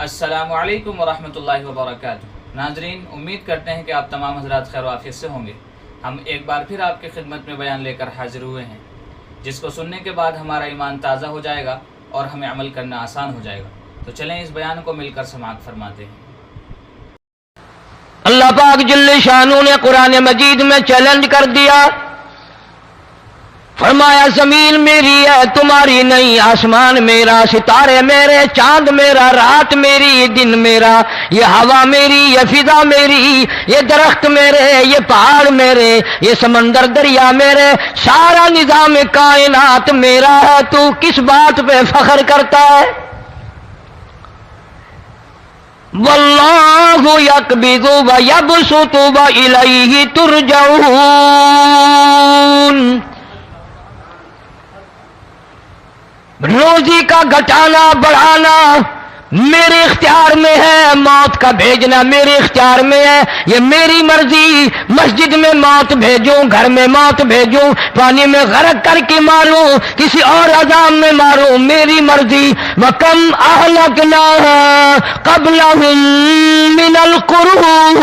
السلام علیکم ورحمۃ اللہ وبرکاتہ۔ ناظرین، امید کرتے ہیں کہ آپ تمام حضرات خیر و عافیت سے ہوں گے۔ ہم ایک بار پھر آپ کی خدمت میں بیان لے کر حاضر ہوئے ہیں، جس کو سننے کے بعد ہمارا ایمان تازہ ہو جائے گا اور ہمیں عمل کرنا آسان ہو جائے گا۔ تو چلیں اس بیان کو مل کر سماعت فرماتے ہیں۔ اللہ پاک جل شانہ نے قرآن مجید میں چیلنج کر دیا، فرمایا زمین میری ہے تمہاری نہیں، آسمان میرا، ستارے میرے، چاند میرا، رات میری، دن میرا، یہ ہوا میری، یہ فضا میری، یہ درخت میرے، یہ پہاڑ میرے، یہ سمندر دریا میرے، سارا نظام کائنات میرا ہے، تو کس بات پہ فخر کرتا ہے؟ واللہ یقبض ویبسط والیہ ترجعون۔ روزی کا گھٹانا بڑھانا میرے اختیار میں ہے، موت کا بھیجنا میرے اختیار میں ہے، یہ میری مرضی۔ مسجد میں موت بھیجوں، گھر میں موت بھیجوں، پانی میں غرق کر کے ماروں، کسی اور عذاب میں ماروں، میری مرضی۔ وَكَمْ أَهْلَكْنَا قَبْلَهُم مِّنَ الْقُرُونِ،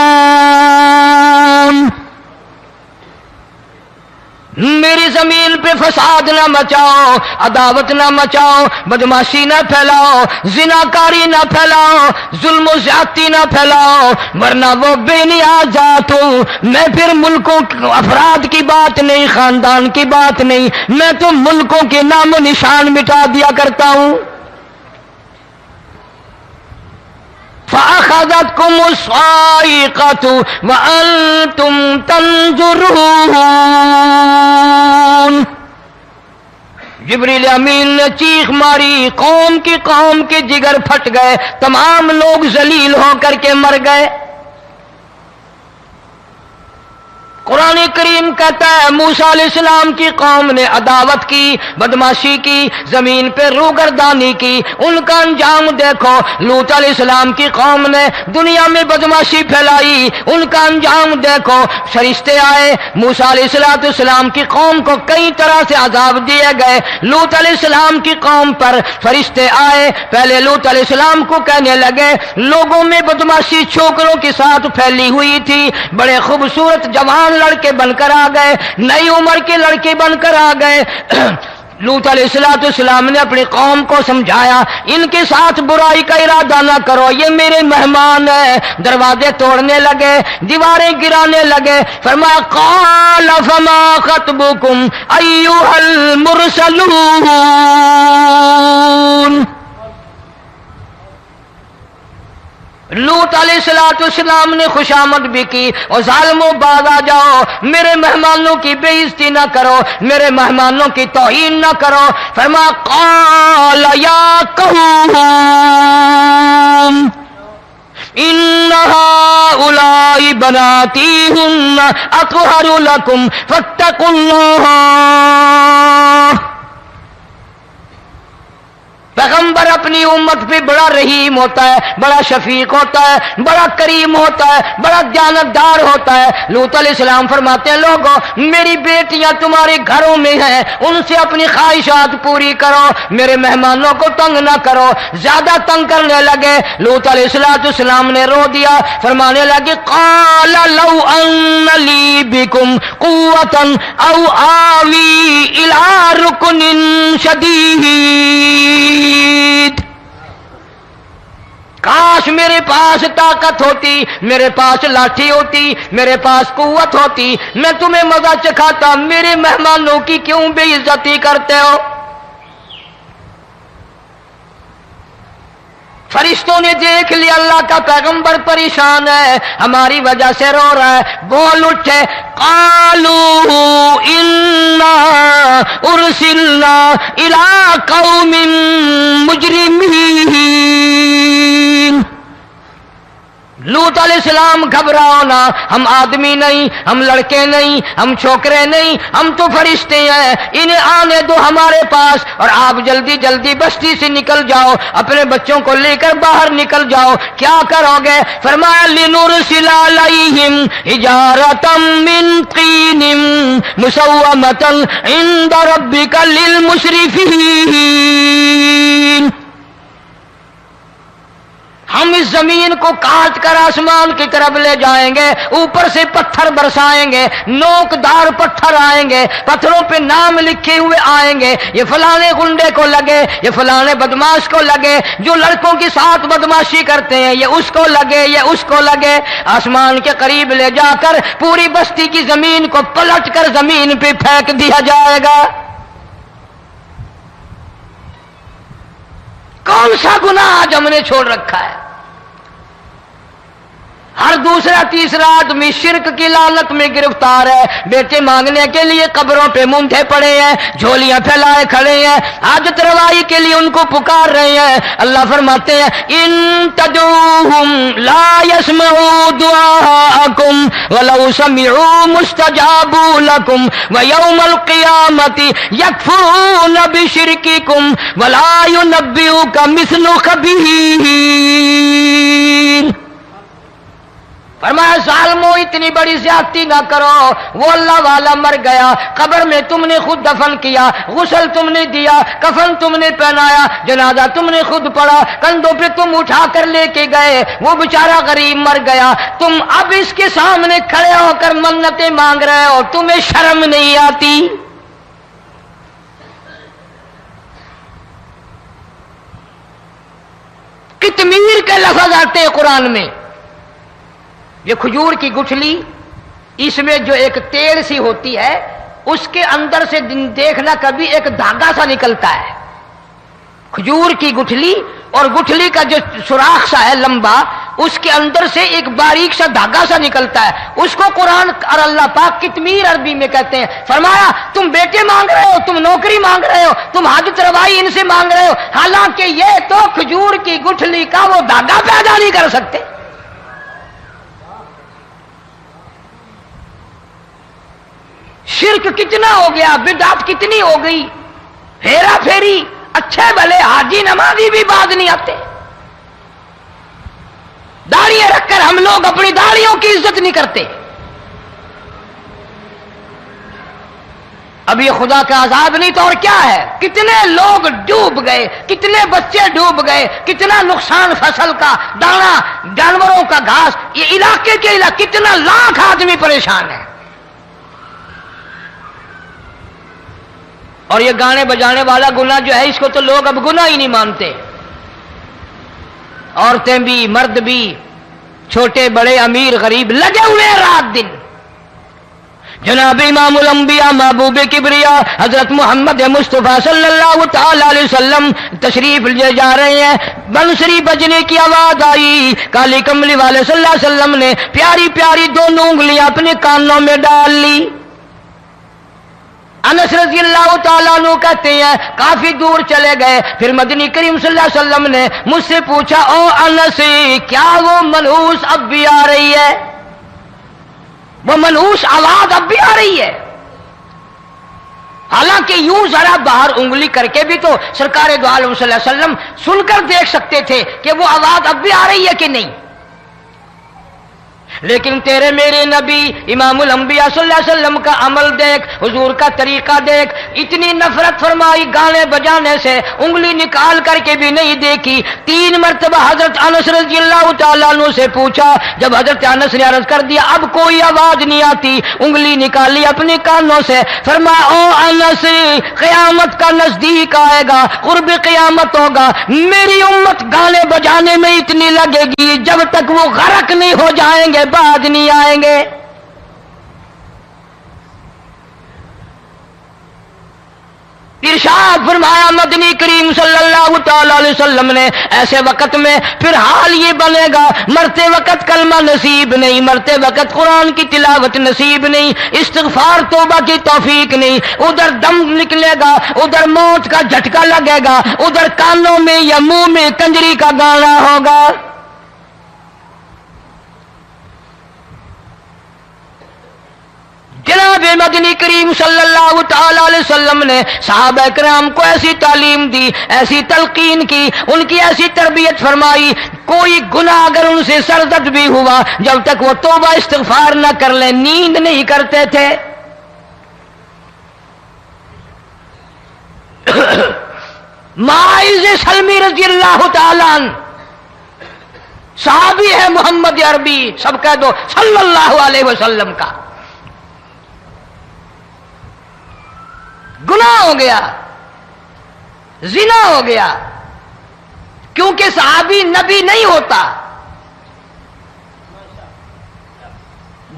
میری زمین پہ فساد نہ مچاؤ، عداوت نہ مچاؤ، بدماشی نہ پھیلاؤ، زناکاری نہ پھیلاؤ، ظلم و زیادتی نہ پھیلاؤ، ورنہ وہ بے نیاز ذات ہوں۔ میں پھر ملکوں افراد کی بات نہیں، خاندان کی بات نہیں، میں تو ملکوں کے نام و نشان مٹا دیا کرتا ہوں۔ فَأَخَذَتْكُمُ الصَّاعِقَةُ وَأَنْتُمْ تَنظُرُونَ۔ جبریل امین نے چیخ ماری، قوم کے جگر پھٹ گئے، تمام لوگ ذلیل ہو کر کے مر گئے۔ قرآن کریم کہتا ہے موسیٰ علیہ السلام کی قوم نے عداوت کی، بدماشی کی، زمین پہ روگردانی کی، ان کا انجام دیکھو۔ لوط علیہ السلام کی قوم نے دنیا میں بدماشی پھیلائی، ان کا انجام دیکھو۔ فرشتے آئے، موسیٰ علیہ السلام کی قوم کو کئی طرح سے عذاب دیے گئے۔ لوط علیہ السلام کی قوم پر فرشتے آئے، پہلے لوط علیہ السلام کو کہنے لگے، لوگوں میں بدماشی چھوکروں کے ساتھ پھیلی ہوئی تھی، بڑے خوبصورت جوان لڑکے بن کر آ گئے، نئی عمر کے لڑکے بن کر آ گئے۔ لوط علیہ السلام نے اپنی قوم کو سمجھایا، ان کے ساتھ برائی کا ارادہ نہ کرو، یہ میرے مہمان ہیں۔ دروازے توڑنے لگے، دیواریں گرانے لگے۔ فرمایا قال فما خطبكم ایھا المرسلون۔ لوط علیہ السلام نے خوشامد بھی کی، اور ظالموں باز آ جاؤ، میرے مہمانوں کی بے عزتی نہ کرو، میرے مہمانوں کی توہین نہ کرو۔ فرمایا قال یا قوم ان هؤلاء بناتی ہن اطہر لکم فاتقوا اللہ۔ پیغمبر اپنی امت پہ بڑا رحیم ہوتا ہے، بڑا شفیق ہوتا ہے، بڑا کریم ہوتا ہے، بڑا دیانتدار ہوتا ہے۔ لوط علیہ السلام فرماتے ہیں لوگوں، میری بیٹیاں تمہارے گھروں میں ہیں، ان سے اپنی خواہشات پوری کرو، میرے مہمانوں کو تنگ نہ کرو۔ زیادہ تنگ کرنے لگے، لوط علیہ السلام نے رو دیا، فرمانے لگے قال لو ان لی بکم قوۃ او آوی الی رکن شدید۔ کاش میرے پاس طاقت ہوتی، میرے پاس لاٹھی ہوتی، میرے پاس قوت ہوتی، میں تمہیں مزہ چکھاتا۔ میرے مہمانوں کی کیوں بے عزتی کرتے ہو؟ فرشتوں نے دیکھ لیا اللہ کا پیغمبر پریشان ہے، ہماری وجہ سے رو رہا ہے، بول اٹھے قالوا انا ارسلنا الی قوم مجرمین۔ لوط علیہ السلام گھبراؤ نہ، ہم آدمی نہیں، ہم لڑکے نہیں، ہم چھوکرے نہیں، ہم تو فرشتے ہیں، انہیں آنے دو ہمارے پاس، اور آپ جلدی جلدی بستی سے نکل جاؤ، اپنے بچوں کو لے کر باہر نکل جاؤ۔ کیا کرو گے؟ فرمایا لنرسل علیہم حجارۃ من طین مسومۃ عند ربک للمسرفین۔ ہم اس زمین کو کاٹ کر آسمان کی طرف لے جائیں گے، اوپر سے پتھر برسائیں گے، نوکدار پتھر آئیں گے، پتھروں پہ نام لکھے ہوئے آئیں گے، یہ فلانے گنڈے کو لگے، یہ فلانے بدماش کو لگے، جو لڑکوں کے ساتھ بدماشی کرتے ہیں یہ اس کو لگے، یہ اس کو لگے۔ آسمان کے قریب لے جا کر پوری بستی کی زمین کو پلٹ کر زمین پہ پھینک دیا جائے گا۔ کون سا گناہ آج ہم نے چھوڑ رکھا ہے؟ ہر دوسرا تیسرا آدمی شرک کی لعنت میں گرفتار ہے، بیٹے مانگنے کے لیے قبروں پہ مونڈھے پڑے ہیں، جھولیاں پھیلائے کھڑے ہیں، حاجت روائی کے لیے ان کو پکار رہے ہیں۔ اللہ فرماتے ہیں ان تدعوہم لا يسمعوا دعاءکم ولو سمعوا مستجابوا لکم ویوم القیامت یکفرون بشرککم ولا ینبئک مثل خبیر۔ فرمایا ظالمو اتنی بڑی زیادتی نہ کرو، وہ اللہ والا مر گیا، قبر میں تم نے خود دفن کیا، غسل تم نے دیا، کفن تم نے پہنایا، جنازہ تم نے خود پڑھا، کندھوں پہ تم اٹھا کر لے کے گئے، وہ بیچارہ غریب مر گیا، تم اب اس کے سامنے کھڑے ہو کر منتیں مانگ رہے ہو، تمہیں شرم نہیں آتی؟ قطمیر کے لفظ آتے ہیں قرآن میں۔ یہ کھجور کی گٹھلی، اس میں جو ایک تیل سی ہوتی ہے، اس کے اندر سے دیکھنا کبھی ایک دھاگا سا نکلتا ہے۔ کھجور کی گٹھلی اور گٹھلی کا جو سوراخ سا ہے لمبا، اس کے اندر سے ایک باریک سا دھاگا سا نکلتا ہے، اس کو قرآن اور اللہ پاک قطمیر عربی میں کہتے ہیں۔ فرمایا تم بیٹے مانگ رہے ہو، تم نوکری مانگ رہے ہو، تم حاجت روائی ان سے مانگ رہے ہو، حالانکہ یہ تو کھجور کی گٹھلی کا وہ دھاگا پیدا نہیں کر سکتے۔ شرک کتنا ہو گیا، بدعت کتنی ہو گئی، ہیرا پھیری، اچھے بھلے حاجی نمازی بھی باز نہیں آتے۔ داڑھیاں رکھ کر ہم لوگ اپنی داڑھیوں کی عزت نہیں کرتے۔ اب یہ خدا کا عذاب نہیں تو اور کیا ہے؟ کتنے لوگ ڈوب گئے، کتنے بچے ڈوب گئے، کتنا نقصان فصل کا، دانا، جانوروں کا گھاس، یہ علاقے کے علاقے کتنا لاکھ آدمی پریشان ہے۔ اور یہ گانے بجانے والا گناہ جو ہے، اس کو تو لوگ اب گناہ ہی نہیں مانتے۔ عورتیں بھی، مرد بھی، چھوٹے بڑے، امیر غریب لگے ہوئے ہیں رات دن۔ جناب امام الانبیاء محبوب کبریا حضرت محمد مصطفیٰ صلی اللہ تعالی علیہ وسلم تشریف لے جا رہے ہیں، بنسری بجنے کی آواز آئی، کالی کملی والے صلی اللہ علیہ وسلم نے پیاری پیاری دونوں انگلیاں اپنے کانوں میں ڈال لی۔ انس رضی اللہ تعالیٰ عنہ کہتے ہیں کافی دور چلے گئے، پھر مدنی کریم صلی اللہ علیہ وسلم نے مجھ سے پوچھا او انس، کیا وہ منحوس اب بھی آ رہی ہے؟ وہ منحوس آواز اب بھی آ رہی ہے؟ حالانکہ یوں ذرا باہر انگلی کر کے بھی تو سرکار دو عالم صلی اللہ علیہ وسلم سن کر دیکھ سکتے تھے کہ وہ آواز اب بھی آ رہی ہے کہ نہیں۔ لیکن تیرے میرے نبی امام الانبیاء صلی اللہ علیہ وسلم کا عمل دیکھ، حضور کا طریقہ دیکھ، اتنی نفرت فرمائی گانے بجانے سے، انگلی نکال کر کے بھی نہیں دیکھی۔ 3 مرتبہ حضرت انس رضی اللہ تعالیٰ عنہ سے پوچھا، جب حضرت انس نے عرض کر دیا اب کوئی آواز نہیں آتی، انگلی نکالی اپنے کانوں سے، فرمایا او انس، قیامت کا نزدیک آئے گا، قرب قیامت ہوگا، میری امت گانے بجانے میں اتنی لگے گی جب تک وہ غرق نہیں ہو جائیں گے بعد نہیں آئیں گے۔ ارشاد فرمایا مدنی کریم صلی اللہ تعالی علیہ وسلم نے ایسے وقت میں پھر حال یہ بنے گا، مرتے وقت کلمہ نصیب نہیں، مرتے وقت قرآن کی تلاوت نصیب نہیں، استغفار توبہ کی توفیق نہیں، ادھر دم نکلے گا، ادھر موت کا جھٹکا لگے گا، ادھر کانوں میں یا منہ میں کنجری کا گانا ہوگا۔ جناب مدنی کریم صلی اللہ تعالی علیہ وسلم نے صحابہ کرام کو ایسی تعلیم دی، ایسی تلقین کی، ان کی ایسی تربیت فرمائی، کوئی گناہ اگر ان سے سرزد بھی ہوا جب تک وہ توبہ استغفار نہ کر لیں نیند نہیں کرتے تھے۔ ماعز سلمی رضی اللہ تعالیٰ عنہ صحابی ہے محمد عربی، سب کہہ دو صلی اللہ علیہ وسلم کا، گناہ ہو گیا، زنا ہو گیا، کیونکہ صحابی نبی نہیں ہوتا،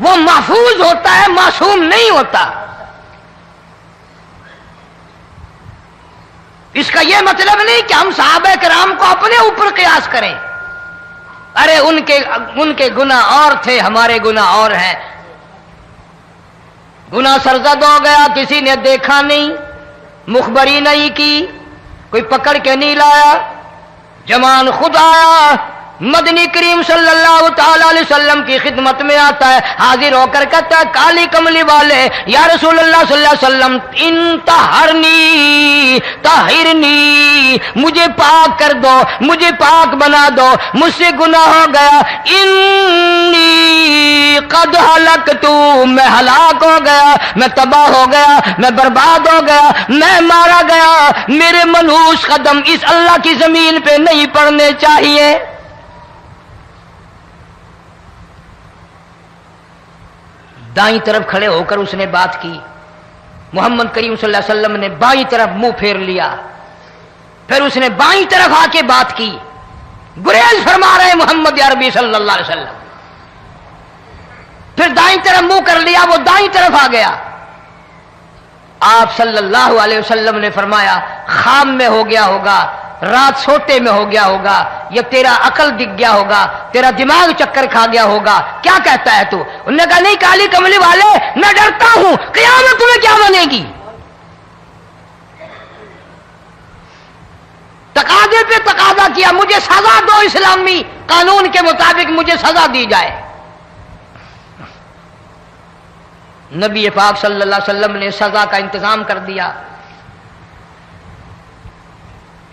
وہ محفوظ ہوتا ہے، معصوم نہیں ہوتا۔ اس کا یہ مطلب نہیں کہ ہم صحابہ کرام کو اپنے اوپر قیاس کریں، ارے ان کے گناہ اور تھے، ہمارے گناہ اور ہیں۔ گناہ سرزد ہو گیا، کسی نے دیکھا نہیں، مخبری نہیں کی، کوئی پکڑ کے نہیں لایا، جوان خود آیا، مدنی کریم صلی اللہ تعالی علیہ وسلم کی خدمت میں آتا ہے، حاضر ہو کر کہتا ہے کالی کملی والے یا رسول اللہ صلی اللہ علیہ وسلم انطہرنی طہرنی، مجھے پاک کر دو، مجھے پاک بنا دو، مجھ سے گناہ ہو گیا، انی قد ہلکت، میں ہلاک ہو گیا، میں تباہ ہو گیا، میں برباد ہو گیا، میں مارا گیا، میرے منحوس قدم اس اللہ کی زمین پہ نہیں پڑنے چاہیے۔ دائیں طرف کھڑے ہو کر اس نے بات کی، محمد کریم صلی اللہ علیہ وسلم نے بائیں طرف منہ پھیر لیا، پھر اس نے بائیں طرف آ کے بات کی، گریز فرما رہے محمد عربی صلی اللہ علیہ وسلم، پھر دائیں طرف منہ کر لیا، وہ دائیں طرف آ گیا۔ آپ صلی اللہ علیہ وسلم نے فرمایا خام میں ہو گیا ہوگا، رات سوتے میں ہو گیا ہوگا، یا تیرا عقل دکھ گیا ہوگا، تیرا دماغ چکر کھا گیا ہوگا، کیا کہتا ہے تو؟ انہوں نے کہا نہیں کالی کملی والے، میں ڈرتا ہوں قیامت میں کیا بنے گی، تقاضے پہ تقاضا کیا، مجھے سزا دو، اسلامی قانون کے مطابق مجھے سزا دی جائے۔ نبی پاک صلی اللہ علیہ وسلم نے سزا کا انتظام کر دیا۔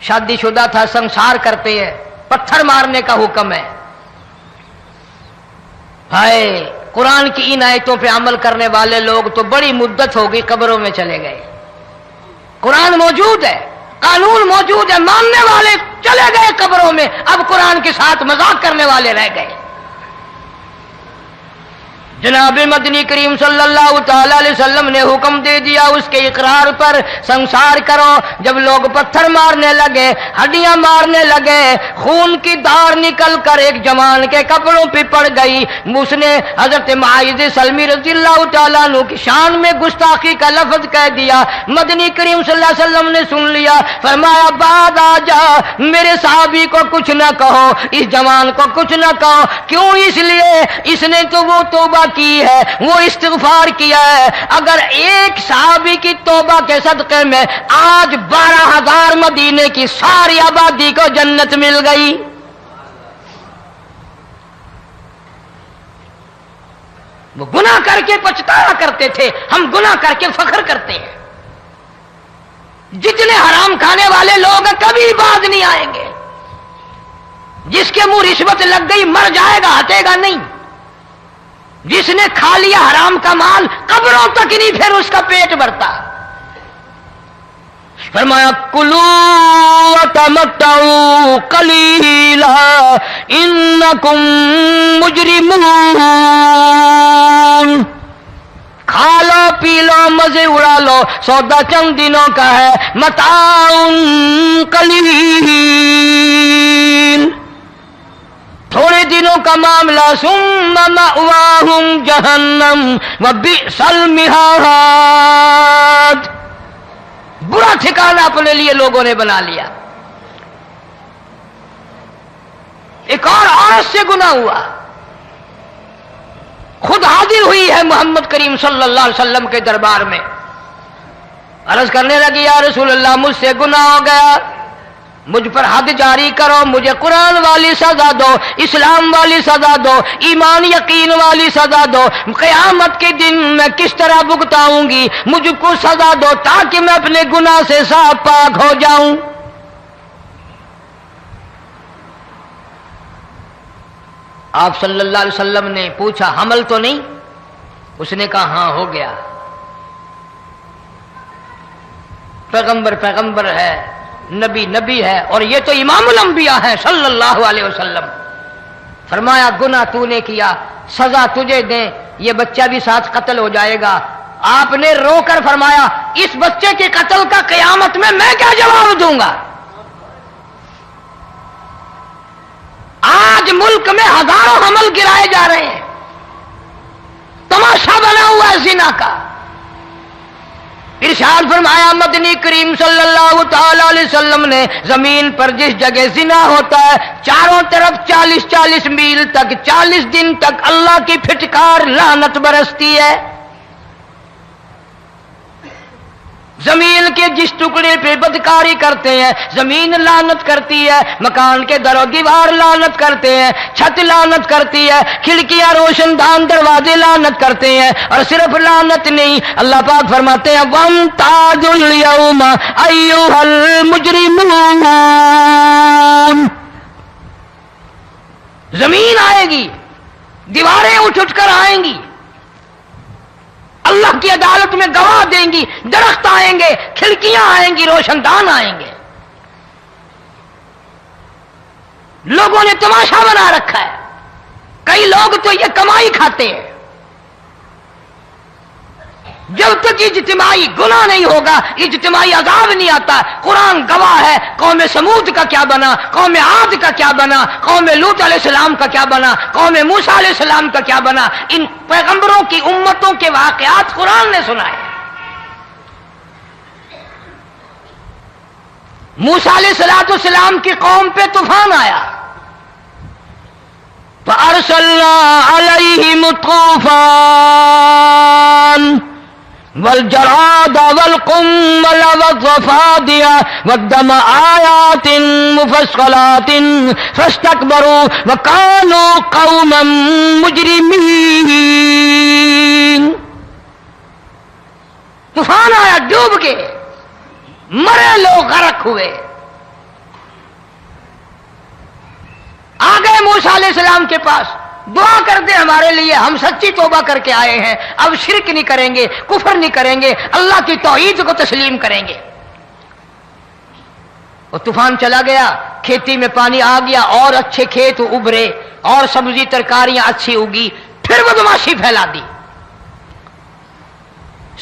شادی شدہ تھا، سنسار کرتے ہیں، پتھر مارنے کا حکم ہے۔ ہائے، قرآن کی ان آیتوں پہ عمل کرنے والے لوگ تو بڑی مدت ہوگی قبروں میں چلے گئے۔ قرآن موجود ہے، قانون موجود ہے، ماننے والے چلے گئے قبروں میں، اب قرآن کے ساتھ مذاق کرنے والے رہ گئے۔ جناب مدنی کریم صلی اللہ تعالی علیہ وسلم نے حکم دے دیا اس کے اقرار پر سنسار کرو۔ جب لوگ پتھر مارنے لگے، ہڈیاں مارنے لگے، خون کی دھار نکل کر ایک جوان کے کپڑوں پہ پڑ گئی، اس نے حضرت معاذ سلمی رضی اللہ تعالیٰ عنہ کی شان میں گستاخی کا لفظ کہہ دیا۔ مدنی کریم صلی اللہ علیہ وسلم نے سن لیا، فرمایا بعد آ جا، میرے صحابی کو کچھ نہ کہو، اس جوان کو کچھ نہ کہو۔ کیوں؟ اس لیے اس نے تو وہ توبہ کی ہے، وہ استغفار کیا ہے۔ اگر ایک صحابی کی توبہ کے صدقے میں آج 12,000 مدینے کی ساری آبادی کو جنت مل گئی۔ وہ گناہ کر کے پچھتایا کرتے تھے، ہم گناہ کر کے فخر کرتے ہیں۔ جتنے حرام کھانے والے لوگ کبھی باز نہیں آئیں گے۔ جس کے منہ رشوت لگ گئی مر جائے گا، ہٹے گا نہیں۔ جس نے کھا لیا حرام کا مال قبروں تک نہیں پھر اس کا پیٹ بھرتا۔ فرمایا کلو وتمتعوا قلیلا انکم مجرمون، کھا لو پی لو مزے اڑا لو، سودا چند دنوں کا ہے، متاع قلیل، تھوڑے دنوں کا معاملہ، ثم مأواہم جہنم وبئس المہاد، برا ٹھکانہ اپنے لیے لوگوں نے بنا لیا۔ ایک اور عورت سے گناہ ہوا، خود حاضر ہوئی ہے محمد کریم صلی اللہ علیہ وسلم کے دربار میں، عرض کرنے لگی یا رسول اللہ مجھ سے گناہ ہو گیا، مجھ پر حد جاری کرو، مجھے قرآن والی سزا دو، اسلام والی سزا دو، ایمان یقین والی سزا دو، قیامت کے دن میں کس طرح بھگتاؤں گی، مجھ کو سزا دو تاکہ میں اپنے گناہ سے صاف پاک ہو جاؤں۔ آپ صلی اللہ علیہ وسلم نے پوچھا حمل تو نہیں؟ اس نے کہا ہاں ہو گیا۔ پیغمبر ہے، نبی ہے، اور یہ تو امام الانبیاء ہے صلی اللہ علیہ وسلم۔ فرمایا گناہ تو نے کیا، سزا تجھے دیں، یہ بچہ بھی ساتھ قتل ہو جائے گا۔ آپ نے رو کر فرمایا اس بچے کے قتل کا قیامت میں کیا جواب دوں گا؟ آج ملک میں ہزاروں حمل گرائے جا رہے ہیں، تماشا بنا ہوا ہے زنا کا۔ ارشاد فرمایا مدنی کریم صلی اللہ تعالی علیہ وسلم نے زمین پر جس جگہ زنا ہوتا ہے چاروں طرف 40 میل تک 40 دن تک اللہ کی پھٹکار لعنت برستی ہے۔ زمین کے جس ٹکڑے پہ بدکاری کرتے ہیں زمین لعنت کرتی ہے، مکان کے در و دیوار لعنت کرتے ہیں، چھت لعنت کرتی ہے، کھڑکیاں روشن دان دروازے لعنت کرتے ہیں، اور صرف لعنت نہیں، اللہ پاک فرماتے ہیں وَامْتَازُوا الْيَوْمَ أَيُّهَا الْمُجْرِمُونَ۔ زمین آئے گی، دیواریں اٹھ کر آئیں گی، اللہ کی عدالت میں گواہ دیں گی، درخت آئیں گے، کھڑکیاں آئیں گی، روشن دان آئیں گے۔ لوگوں نے تماشا بنا رکھا ہے، کئی لوگ تو یہ کمائی کھاتے ہیں۔ جب تک اجتماعی گناہ نہیں ہوگا اجتماعی عذاب نہیں آتا۔ قرآن گواہ ہے، قوم سمود کا کیا بنا، قوم عاد کا کیا بنا، قوم لوط علیہ السلام کا کیا بنا، قوم موسیٰ علیہ السلام کا کیا بنا۔ ان پیغمبروں کی امتوں کے واقعات قرآن نے سنائے۔ موسیٰ علیہ السلام کی قوم پہ طوفان آیا، فَأَرْسَلْنَا عَلَيْهِمُ الطُّوفَانَ والجراد والقمل والضفادع والدم آيات مفصلات فاستكبروا وكانوا قوما مجرمين۔ طوفان آیا، ڈوب گئے، مرے لوگ، غرق ہوئے۔ آ گئے موسیٰ علیہ السلام کے پاس، دعا کر دے ہمارے لیے، ہم سچی توبہ کر کے آئے ہیں، اب شرک نہیں کریں گے، کفر نہیں کریں گے، اللہ کی توحید کو تسلیم کریں گے۔ اور طوفان چلا گیا، کھیتی میں پانی آ گیا، اور اچھے کھیت ابھرے، اور سبزی ترکاریاں اچھی اگی، پھر بدماشی پھیلا دی۔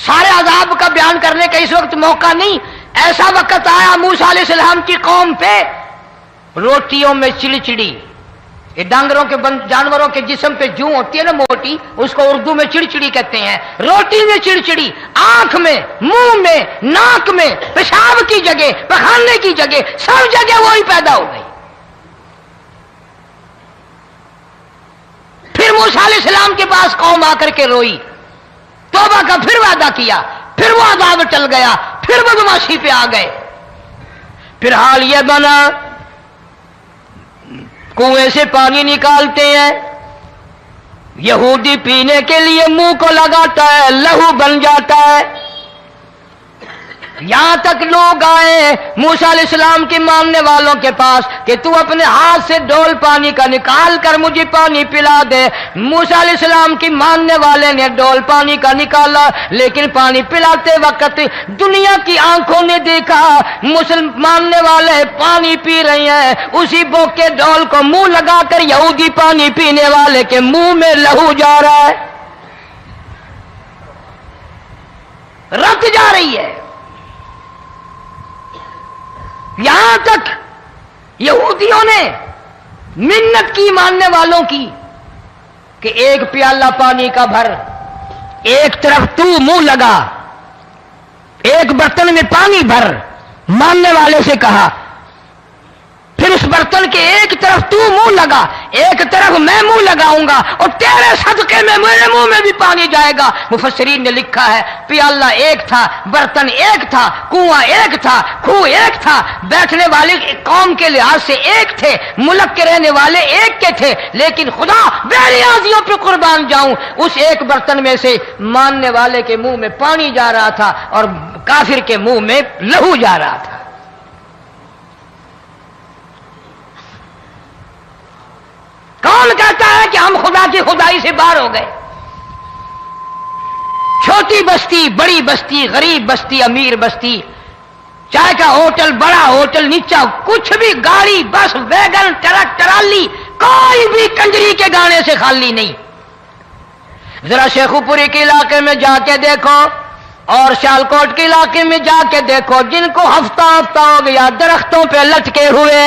سارے عذاب کا بیان کرنے کا اس وقت موقع نہیں۔ ایسا وقت آیا موسیٰ علیہ السلام کی قوم پہ، روٹیوں میں چڑچڑی، یہ ڈانگروں کے جانوروں کے جسم پہ جوں ہوتی ہے نا موٹی، اس کو اردو میں چڑچڑی کہتے ہیں۔ روٹی میں چڑچڑی، آنکھ میں، منہ میں، ناک میں، پیشاب کی جگہ، پخانے کی جگہ، سب جگہ وہی پیدا ہو گئی۔ پھر موسیٰ علیہ السلام کے پاس قوم آ کر کے روئی، توبہ کا پھر وعدہ کیا، پھر وہ عذاب ٹل گیا، پھر بدماشی پہ آ گئے۔ پھر حال یہ بنا کنویں سے پانی نکالتے ہیں، یہودی پینے کے لیے منہ کو لگاتا ہے، لہو بن جاتا ہے۔ یہاں تک لوگ آئے موسیٰ علیہ السلام کی ماننے والوں کے پاس کہ تو اپنے ہاتھ سے ڈول پانی کا نکال کر مجھے پانی پلا دے۔ موسیٰ علیہ السلام کی ماننے والے نے ڈول پانی کا نکالا، لیکن پانی پلاتے وقت دنیا کی آنکھوں نے دیکھا ماننے والے پانی پی رہے ہیں، اسی بوک کے ڈول کو منہ لگا کر یہودی پانی پینے والے کے منہ میں لہو جا رہا ہے، رت جا رہی ہے۔ یہاں تک یہودیوں نے منت کی ماننے والوں کی کہ ایک پیالہ پانی کا بھر، ایک طرف تو منہ لگا، ایک برتن میں پانی بھر، ماننے والے سے کہا، پھر اس برتن کے ایک طرف تو منہ لگا، ایک طرف میں منہ لگاؤں گا، اور تیرے صدقے میں میرے منہ میں بھی پانی جائے گا۔ مفسرین نے لکھا ہے پیالہ ایک تھا، برتن ایک تھا، کنواں ایک تھا، کھوہ ایک تھا، بیٹھنے والے قوم کے لحاظ سے ایک تھے، ملک کے رہنے والے ایک کے تھے، لیکن خدا بے نیازیوں پہ قربان جاؤں، اس ایک برتن میں سے ماننے والے کے منہ میں پانی جا رہا تھا اور کافر کے منہ میں لہو جا رہا تھا۔ کون کہتا ہے کہ ہم خدا کی خدائی سے باہر ہو گئے؟ چھوٹی بستی، بڑی بستی، غریب بستی، امیر بستی، چائے کا ہوٹل، بڑا ہوٹل، نیچا کچھ بھی، گاڑی، بس، ویگن، ٹرک، ٹرالی، کوئی بھی کنجری کے گانے سے خالی نہیں. ذرا شیخو پوری کے علاقے میں جا کے دیکھو اور سیالکوٹ کے علاقے میں جا کے دیکھو جن کو ہفتہ ہفتہ ہو گیا درختوں پہ لٹکے ہوئے،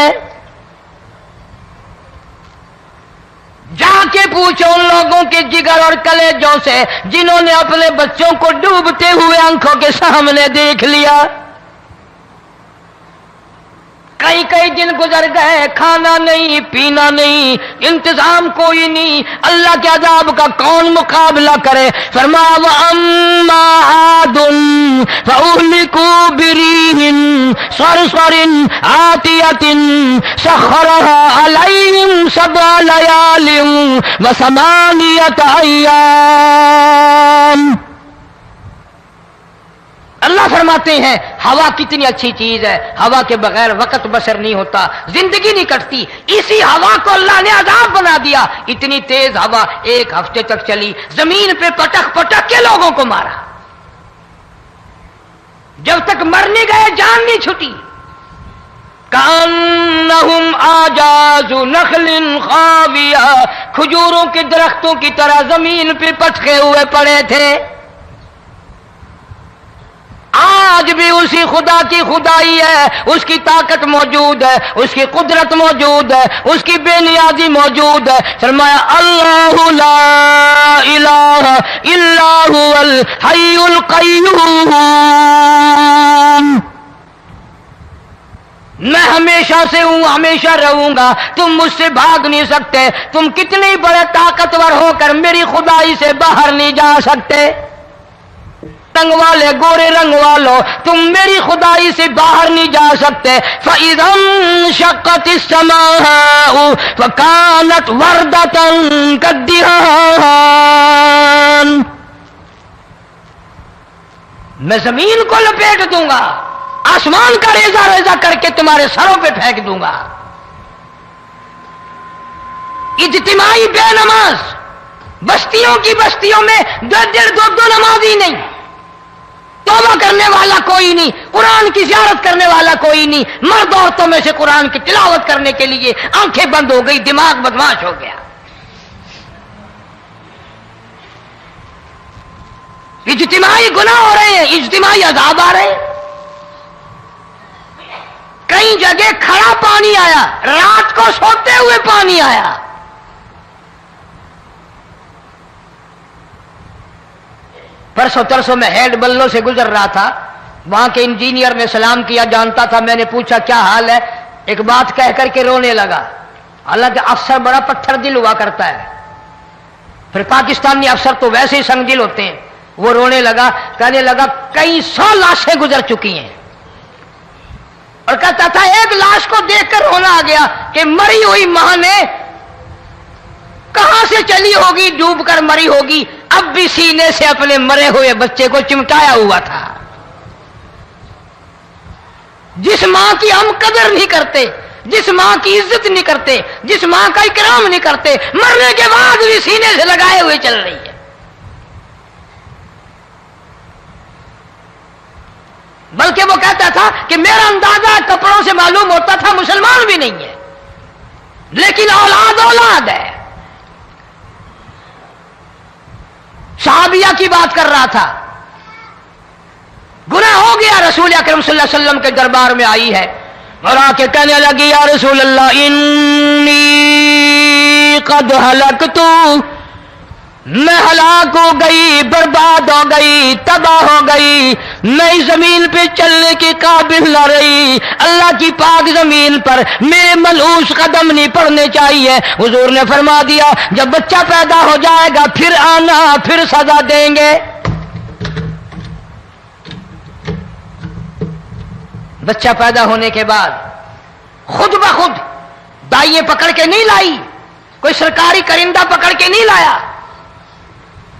جا کے پوچھو ان لوگوں کے جگر اور کلیجوں سے جنہوں نے اپنے بچوں کو ڈوبتے ہوئے آنکھوں کے سامنے دیکھ لیا. کئی کئی دن گزر گئے، کھانا نہیں، پینا نہیں، انتظام کوئی نہیں، اللہ کے عذاب کا کون مقابلہ کرے؟ فرمایا وَأَمَّا عَادٌ فَأُهْلِكُوا بِرِيحٍ صَرْصَرٍ عَاتِيَةٍ سَخَّرَهَا عَلَيْهِمْ سَبْعَ لَيَالٍ وَثَمَانِيَةَ أَيَّامٍ. اللہ فرماتے ہیں ہوا کتنی اچھی چیز ہے، ہوا کے بغیر وقت بسر نہیں ہوتا، زندگی نہیں کٹتی. اسی ہوا کو اللہ نے عذاب بنا دیا. اتنی تیز ہوا ایک ہفتے تک چلی، زمین پہ پٹک پٹک کے لوگوں کو مارا، جب تک مر نہیں گئے جان نہیں چھٹی. کأنہم اعجاز نخل خاویہ، کھجوروں کے درختوں کی طرح زمین پہ پٹکے ہوئے پڑے تھے. آج بھی اسی خدا کی خدائی ہے، اس کی طاقت موجود ہے، اس کی قدرت موجود ہے، اس کی بے نیازی موجود ہے. فرمایا اللہ لا الہ الا هو الحی القیوم. میں ہمیشہ سے ہوں، ہمیشہ رہوں گا، تم مجھ سے بھاگ نہیں سکتے. تم کتنے بڑے طاقتور ہو کر میری خدائی سے باہر نہیں جا سکتے. رنگ والے، گورے رنگ والوں، تم میری خدائی سے باہر نہیں جا سکتے. فَإِذَا انشَقَّتِ السَّمَاءُ فَكَانَتْ وَرْدَةً كَالدِّهَانِ. میں زمین کو لپیٹ دوں گا، آسمان کا ریزہ ریزہ کر کے تمہارے سروں پہ پھینک دوں گا. اجتماعی بے نماز، بستیوں کی بستیوں میں دو نمازی نہیں، توبہ کرنے والا کوئی نہیں، قرآن کی زیارت کرنے والا کوئی نہیں. مرد عورتوں میں سے قرآن کی تلاوت کرنے کے لیے آنکھیں بند ہو گئی، دماغ بدماش ہو گیا. اجتماعی گناہ ہو رہے ہیں، اجتماعی عذاب آ رہے ہیں. کئی جگہ کھڑا پانی آیا، رات کو سوتے ہوئے پانی آیا. پرسوں ترسوں میں ہیڈ بلوں سے گزر رہا تھا، وہاں کے انجینئر نے سلام کیا، جانتا تھا. میں نے پوچھا کیا حال ہے؟ ایک بات کہہ کر کے رونے لگا. حالانکہ افسر بڑا پتھر دل ہوا کرتا ہے، پھر پاکستانی افسر تو ویسے ہی سنگ دل ہوتے ہیں. وہ رونے لگا، کہنے لگا کئی 100 لاشیں گزر چکی ہیں، اور کہتا تھا ایک لاش کو دیکھ کر رونا آ گیا کہ مری ہوئی ماں نے کہاں سے چلی ہوگی، ڈوب کر مری ہوگی، اب بھی سینے سے اپنے مرے ہوئے بچے کو چمٹایا ہوا تھا. جس ماں کی ہم قدر نہیں کرتے، جس ماں کی عزت نہیں کرتے، جس ماں کا اکرام نہیں کرتے، مرنے کے بعد بھی سینے سے لگائے ہوئے چل رہی ہے. بلکہ وہ کہتا تھا کہ میرا اندازہ کپڑوں سے معلوم ہوتا تھا مسلمان بھی نہیں ہے، لیکن اولاد اولاد ہے. صحابیہ کی بات کر رہا تھا، گناہ ہو گیا، رسول اکرم صلی اللہ علیہ وسلم کے دربار میں آئی ہے اور آ کے کہنے لگی یا رسول اللہ انی قد ہلکت، میں ہلاک ہو گئی، برباد ہو گئی، تباہ ہو گئی، میں اس زمین پہ چلنے کے قابل نہ رہی، اللہ کی پاک زمین پر میرے ملعوس قدم نہیں پڑنے چاہیے. حضور نے فرما دیا جب بچہ پیدا ہو جائے گا پھر آنا، پھر سزا دیں گے. بچہ پیدا ہونے کے بعد خود بخود دائیں پکڑ کے نہیں لائی، کوئی سرکاری کرندہ پکڑ کے نہیں لایا،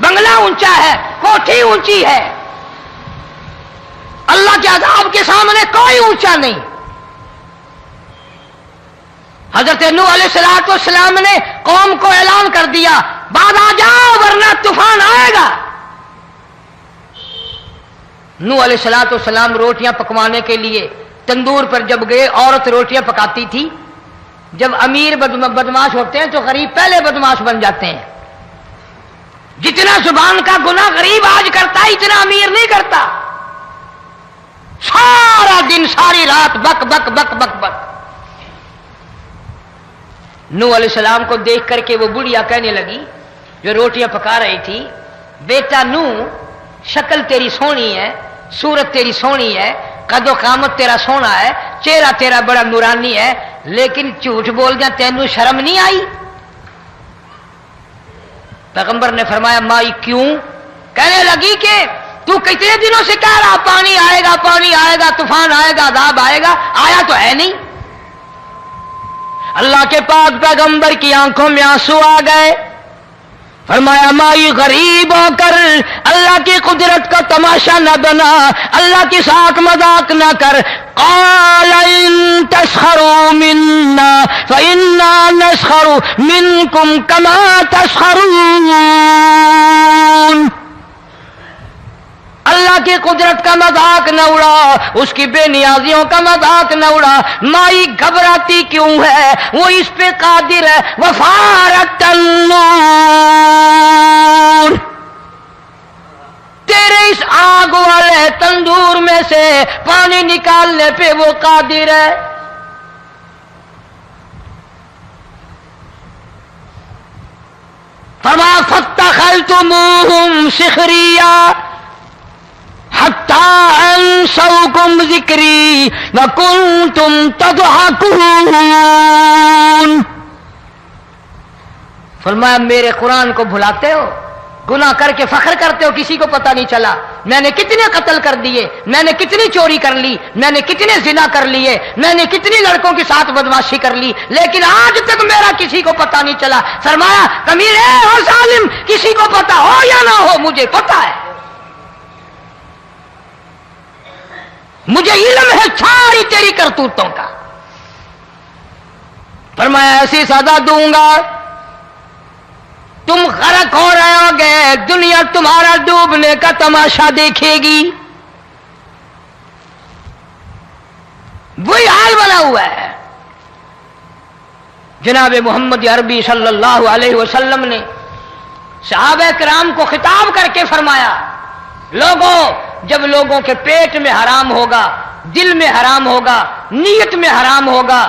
بنگلہ اونچا ہے، کوٹھی اونچی ہے، اللہ کے عذاب کے سامنے کوئی اونچا نہیں۔ حضرت نوح علیہ السلام نے قوم کو اعلان کر دیا بعد آ جاؤ ورنہ طوفان آئے گا۔ نوح علیہ السلام روٹیاں پکوانے کے لیے تندور پر جب گئے، عورت روٹیاں پکاتی تھی۔ جب امیر بدماش ہوتے ہیں تو غریب پہلے بدماش بن جاتے ہیں۔ جتنا زبان کا گناہ غریب آج کرتا ہے اتنا امیر نہیں کرتا۔ سارا دن ساری رات بک بک بک بک بک۔ نوح علیہ السلام کو دیکھ کر کے وہ بڑھیا کہنے لگی جو روٹیاں پکا رہی تھی، بیٹا نوح، شکل تیری سونی ہے، صورت تیری سونی ہے، قد و قامت تیرا سونا ہے، چہرہ تیرا بڑا نورانی ہے، لیکن جھوٹ بول جا تینوں شرم نہیں آئی؟ پیغمبر نے فرمایا مائی کیوں؟ کہنے لگی کہ تو کتنے دنوں سے کہہ رہا پانی آئے گا، پانی آئے گا، طوفان آئے گا، عذاب آئے گا، آیا تو ہے نہیں۔ اللہ کے پاک پیغمبر کی آنکھوں میں آنسو آ گئے۔ فرمایا مائی غریب ہو کر اللہ کی قدرت کا تماشا نہ بنا، اللہ کی ساتھ مذاق نہ کر۔ قال ان تسخروا منا فإنا نسخر منكم كما تسخرون۔ اللہ کی قدرت کا مذاق نہ اڑا، اس کی بے نیازیوں کا مذاق نہ اڑا۔ مائی گھبراتی کیوں ہے؟ وہ اس پہ قادر ہے۔ وفارت النور، تیرے اس آگ والے تندور میں سے پانی نکالنے پہ وہ قادر ہے۔ فرمایا فاتخذتموہم سخریا حتی انسوکم ذکری وکنتم تضحکون۔ فرمایا میرے قرآن کو بھلاتے ہو، گناہ کر کے فخر کرتے ہو، کسی کو پتہ نہیں چلا میں نے کتنے قتل کر دیے، میں نے کتنی چوری کر لی، میں نے کتنے زنا کر لیے، میں نے کتنی لڑکوں کے ساتھ بدماشی کر لی، لیکن آج تک میرا کسی کو پتہ نہیں چلا۔ فرمایا کمینے اور ظالم، کسی کو پتہ ہو یا نہ ہو مجھے پتہ ہے، مجھے علم ہے ساری تیری کرتوتوں کا۔ فرمایا ایسی سزا دوں گا تم غرق ہو رہے ہو گے، دنیا تمہارا ڈوبنے کا تماشا دیکھے گی۔ وہی حال بنا ہوا ہے۔ جناب محمد عربی صلی اللہ علیہ وسلم نے صحابہ کرام کو خطاب کر کے فرمایا لوگوں، جب لوگوں کے پیٹ میں حرام ہوگا، دل میں حرام ہوگا، نیت میں حرام ہوگا،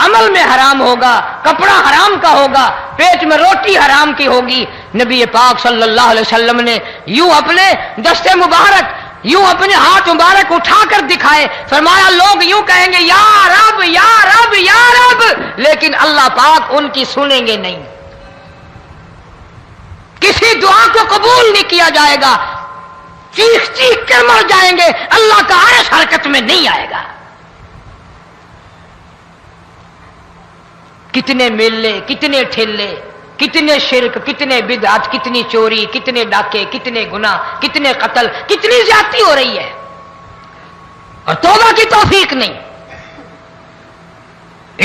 عمل میں حرام ہوگا، کپڑا حرام کا ہوگا، پیٹ میں روٹی حرام کی ہوگی، نبی پاک صلی اللہ علیہ وسلم نے یوں اپنے دستے مبارک، یوں اپنے ہاتھ مبارک اٹھا کر دکھائے، فرمایا لوگ یوں کہیں گے یا رب یا رب یا رب، لیکن اللہ پاک ان کی سنیں گے نہیں، کسی دعا کو قبول نہیں کیا جائے گا، چیخ چیخ کر مر جائیں گے، اللہ کا عرش حرکت میں نہیں آئے گا۔ کتنے میلے، کتنے ٹھیلے، کتنے شرک، کتنے بدعت، کتنی چوری، کتنے ڈاکے، کتنے گناہ، کتنے قتل، کتنی زیادتی ہو رہی ہے اور توبہ کی توفیق نہیں۔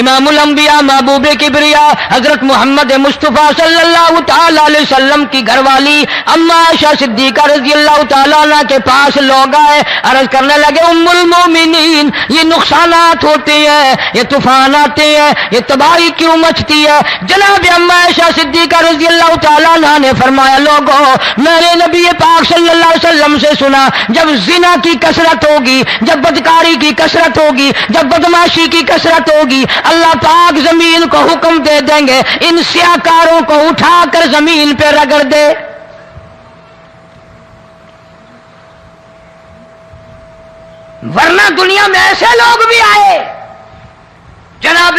امام الانبیاء محبوب کبریا حضرت محمد مصطفیٰ صلی اللہ تعالی علیہ وسلم کی گھر والی اما عائشہ صدیقہ رضی اللہ تعالیٰ عنہ کے پاس لوگ آئے، عرض کرنے لگے ام المومنین یہ نقصانات ہوتے ہیں، یہ طوفان آتے ہیں، یہ تباہی کیوں مچتی ہے؟ جناب اما عائشہ صدیقہ رضی اللہ تعالیٰ عنہ نے فرمایا لوگوں، میں نے نبی پاک صلی اللہ علیہ وسلم سے سنا جب زنا کی کثرت ہوگی، جب بدکاری کی کثرت ہوگی، جب بدماشی کی کثرت ہوگی، اللہ پاک زمین کو حکم دے دیں گے ان سیاکاروں کو اٹھا کر زمین پہ رگڑ دے۔ ورنہ دنیا میں ایسے لوگ بھی آئے، جناب